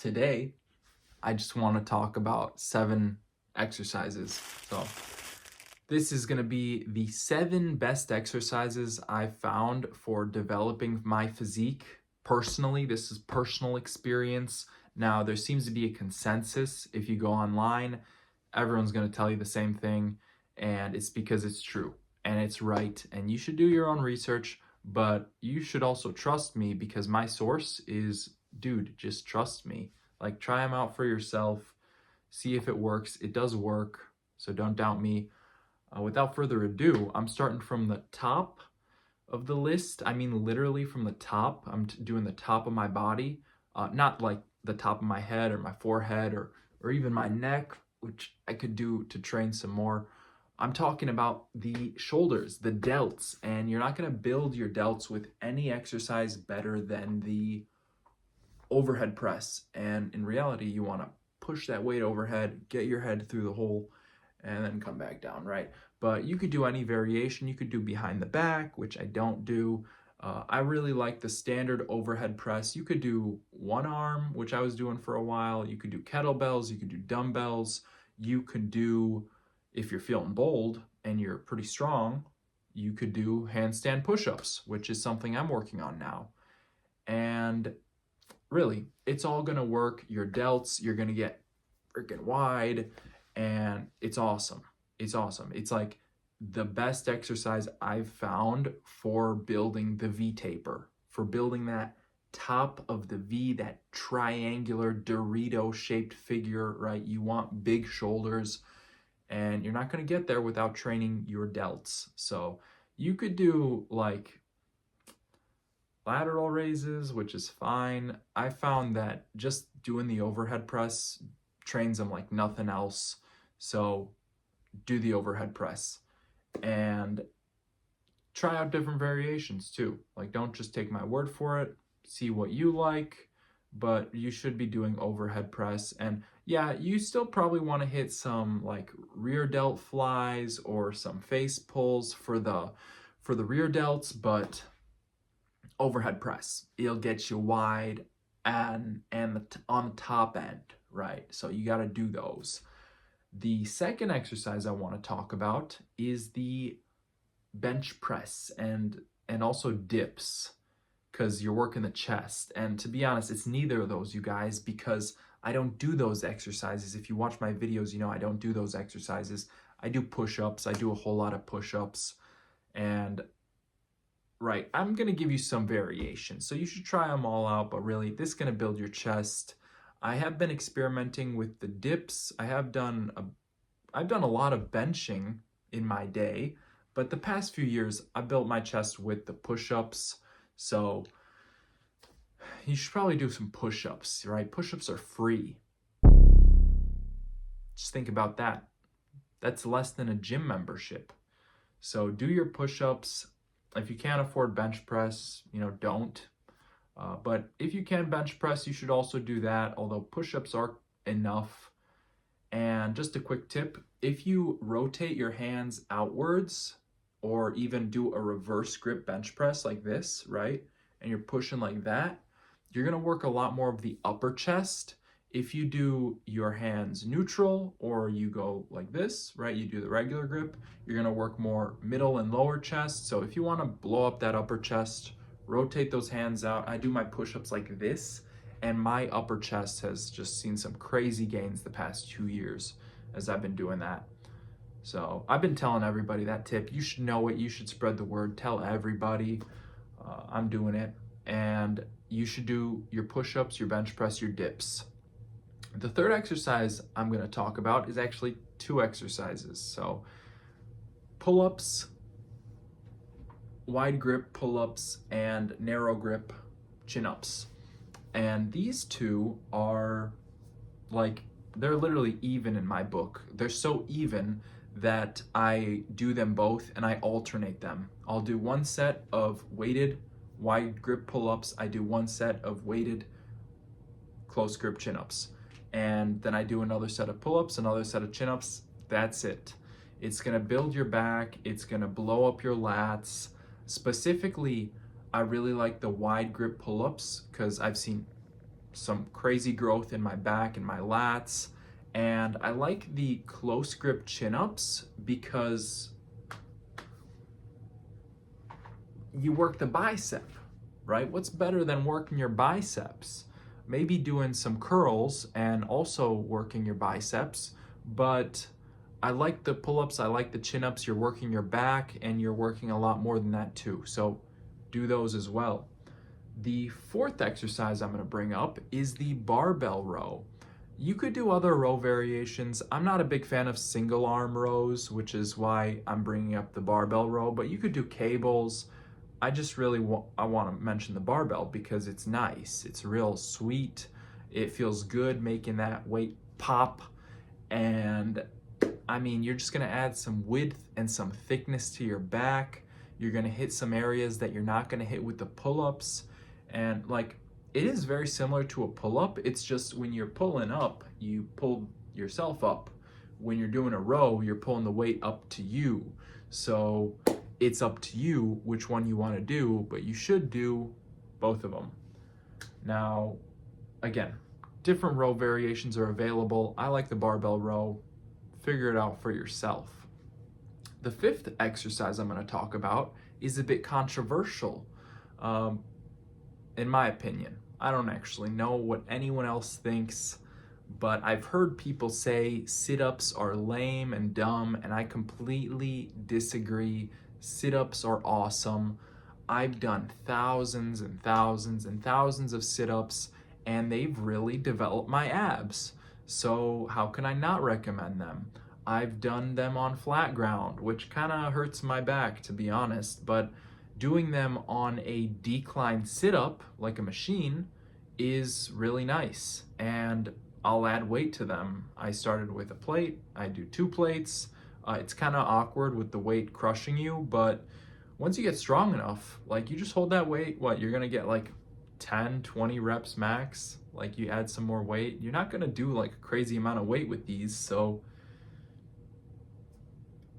Today, I just want to talk about 7 exercises. So, this is going to be the 7 best exercises I found for developing my physique. Personally, this is personal experience. Now, there seems to be a consensus. If you go online, everyone's going to tell you the same thing, and it's because it's true and it's right. And you should do your own research, but you should also trust me because my source is, dude, just trust me. Like, try them out for yourself, see if it works. It does work, so don't doubt me. Without further ado, I'm starting from the top of the list. I mean, literally from the top. I'm doing the top of my body, not like the top of my head or my forehead or even my neck, which I could do to train some more. I'm talking about the shoulders, the delts, and you're not going to build your delts with any exercise better than the overhead press. And in reality, you want to push that weight overhead, get your head through the hole, and then come back down, right? But you could do any variation. You could do behind the back, which I don't do. I really like the standard overhead press. You could do one arm, which I was doing for a while. You could do kettlebells, you could do dumbbells. You could do, if you're feeling bold and you're pretty strong, you could do handstand push-ups, which is something I'm working on now. And really, it's all gonna work. Your delts, you're gonna get freaking wide, and it's awesome. It's awesome. It's like the best exercise I've found for building the V taper, for building that top of the V, that triangular Dorito shaped figure, right? You want big shoulders, and you're not gonna get there without training your delts. So you could do like lateral raises, which is fine. I found that just doing the overhead press trains them like nothing else. So do the overhead press and try out different variations too. Like, don't just take my word for it. See what you like, but you should be doing overhead press. And yeah, you still probably want to hit some like rear delt flies or some face pulls for the rear delts, but overhead press, it'll get you wide and on the top end, right? So you got to do those. The second exercise I want to talk about is the bench press and also dips, because you're working the chest. And to be honest, it's neither of those, you guys, because I don't do those exercises. If you watch my videos, you know I don't do those exercises. I do push-ups. I do a whole lot of push-ups. And right, I'm going to give you some variations, so you should try them all out, but really, this is going to build your chest. I have been experimenting with the dips. I've done a lot of benching in my day, but the past few years, I built my chest with the push-ups, so you should probably do some push-ups, right? Push-ups are free. Just think about that. That's less than a gym membership. So do your push-ups. If you can't afford bench press, don't. But if you can bench press, you should also do that, although push-ups are enough. And just a quick tip, if you rotate your hands outwards or even do a reverse grip bench press like this, right? And you're pushing like that, you're gonna work a lot more of the upper chest. If you do your hands neutral or you go like this, right? You do the regular grip, you're gonna work more middle and lower chest. So if you wanna blow up that upper chest, rotate those hands out. I do my push-ups like this, and my upper chest has just seen some crazy gains the past 2 years as I've been doing that. So I've been telling everybody that tip. You should know it. You should spread the word. Tell everybody I'm doing it. And you should do your push-ups, your bench press, your dips. The third exercise I'm going to talk about is actually 2 exercises. So pull-ups, wide grip pull-ups, and narrow grip chin-ups. And these 2 are like, they're literally even in my book. They're so even that I do them both and I alternate them. I'll do one set of weighted wide grip pull-ups. I do one set of weighted close grip chin-ups. And then I do another set of pull-ups, another set of chin-ups. That's it. It's gonna build your back. It's gonna blow up your lats. Specifically, I really like the wide grip pull-ups because I've seen some crazy growth in my back and my lats. And I like the close grip chin-ups because you work the bicep, right? What's better than working your biceps? Maybe doing some curls and also working your biceps, but I like the pull-ups, I like the chin-ups, you're working your back and you're working a lot more than that too. So do those as well. The fourth exercise I'm going to bring up is the barbell row. You could do other row variations. I'm not a big fan of single arm rows, which is why I'm bringing up the barbell row, but you could do cables. I just really want to mention the barbell because it's nice. It's real sweet. It feels good making that weight pop. And I mean, you're just going to add some width and some thickness to your back. You're going to hit some areas that you're not going to hit with the pull-ups. And like, it is very similar to a pull-up. It's just when you're pulling up, you pull yourself up. When you're doing a row, you're pulling the weight up to you. So it's up to you which one you want to do, but you should do both of them. Now, again, different row variations are available. I like the barbell row. Figure it out for yourself. The fifth exercise I'm going to talk about is a bit controversial, in my opinion. I don't actually know what anyone else thinks, but I've heard people say sit-ups are lame and dumb, and I completely disagree. Sit-ups are awesome. I've done thousands and thousands and thousands of sit-ups, and they've really developed my abs. So how can I not recommend them? I've done them on flat ground, which kind of hurts my back, to be honest, but doing them on a decline sit-up, like a machine, is really nice, and I'll add weight to them. I started with a plate, I do 2 plates. It's kind of awkward with the weight crushing you, but once you get strong enough, like you just hold that weight, you're gonna get like 10, 20 reps max. Like you add some more weight. You're not gonna do like a crazy amount of weight with these, so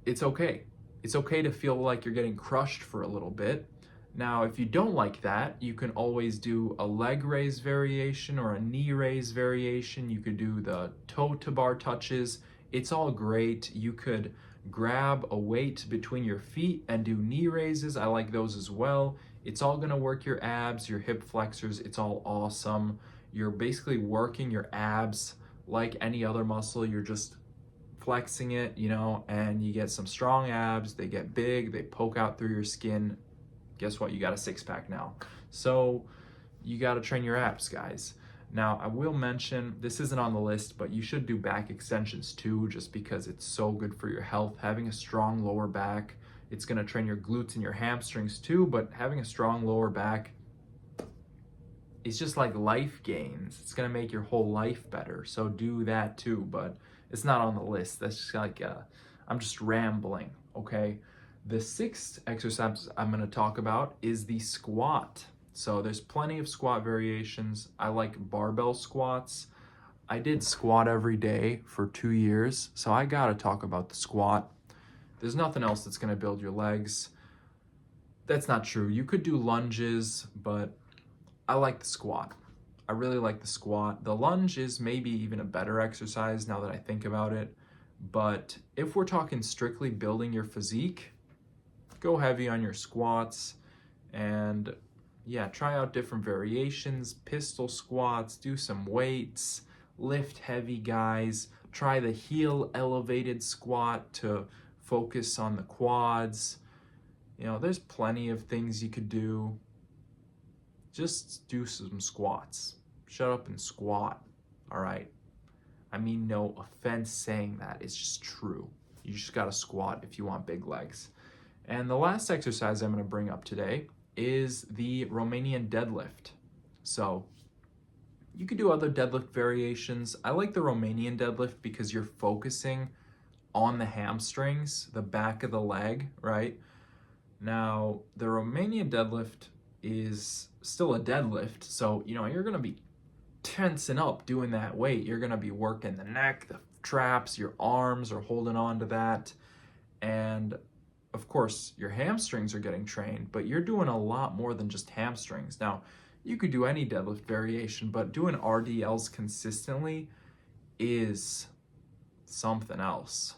it's okay. It's okay to feel like you're getting crushed for a little bit. Now, if you don't like that, you can always do a leg raise variation or a knee raise variation. You could do the toe to bar touches. It's all great. You could grab a weight between your feet and do knee raises. I like those as well. It's all gonna work your abs, your hip flexors. It's all awesome. You're basically working your abs like any other muscle. You're just flexing it, and you get some strong abs. They get big, they poke out through your skin. Guess what? You got a 6-pack now. So you got to train your abs, guys. Now, I will mention, this isn't on the list, but you should do back extensions too, just because it's so good for your health. Having a strong lower back, it's going to train your glutes and your hamstrings too, but having a strong lower back, it's just like life gains. It's going to make your whole life better. So do that too, but it's not on the list. That's just like, I'm just rambling, okay? The sixth exercise I'm going to talk about is the squat. So there's plenty of squat variations. I like barbell squats. I did squat every day for 2 years, so I got to talk about the squat. There's nothing else that's going to build your legs. That's not true. You could do lunges, but I like the squat. I really like the squat. The lunge is maybe even a better exercise now that I think about it. But if we're talking strictly building your physique, go heavy on your squats, and yeah, try out different variations, pistol squats, do some weights, lift heavy, guys. Try the heel elevated squat to focus on the quads. There's plenty of things you could do. Just do some squats. Shut up and squat, all right? I mean, no offense saying that, it's just true. You just gotta squat if you want big legs. And the last exercise I'm going to bring up today is the Romanian deadlift. So you could do other deadlift variations. I like the Romanian deadlift because you're focusing on the hamstrings, the back of the leg, right? Now, the Romanian deadlift is still a deadlift, so you're going to be tensing up doing that weight. You're going to be working the neck, the traps, your arms are holding on to that, and of course, your hamstrings are getting trained, but you're doing a lot more than just hamstrings. Now, You could do any deadlift variation, but doing RDLs consistently is something else.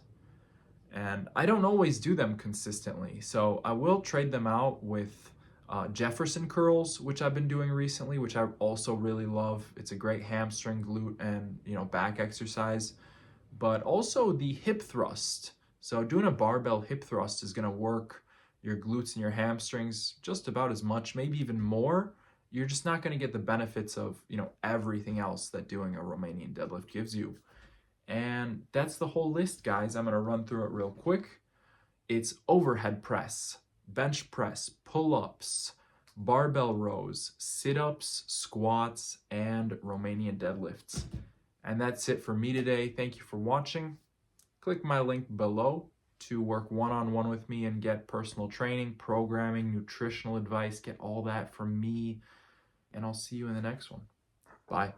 And I don't always do them consistently, so I will trade them out with Jefferson curls, which I've been doing recently, which I also really love. It's a great hamstring, glute, and back exercise. But also the hip thrust. So doing a barbell hip thrust is going to work your glutes and your hamstrings just about as much, maybe even more. You're just not going to get the benefits of everything else that doing a Romanian deadlift gives you. And that's the whole list, guys. I'm going to run through it real quick. It's overhead press, bench press, pull-ups, barbell rows, sit-ups, squats, and Romanian deadlifts. And that's it for me today. Thank you for watching. Click my link below to work one-on-one with me and get personal training, programming, nutritional advice, get all that from me. And I'll see you in the next one. Bye.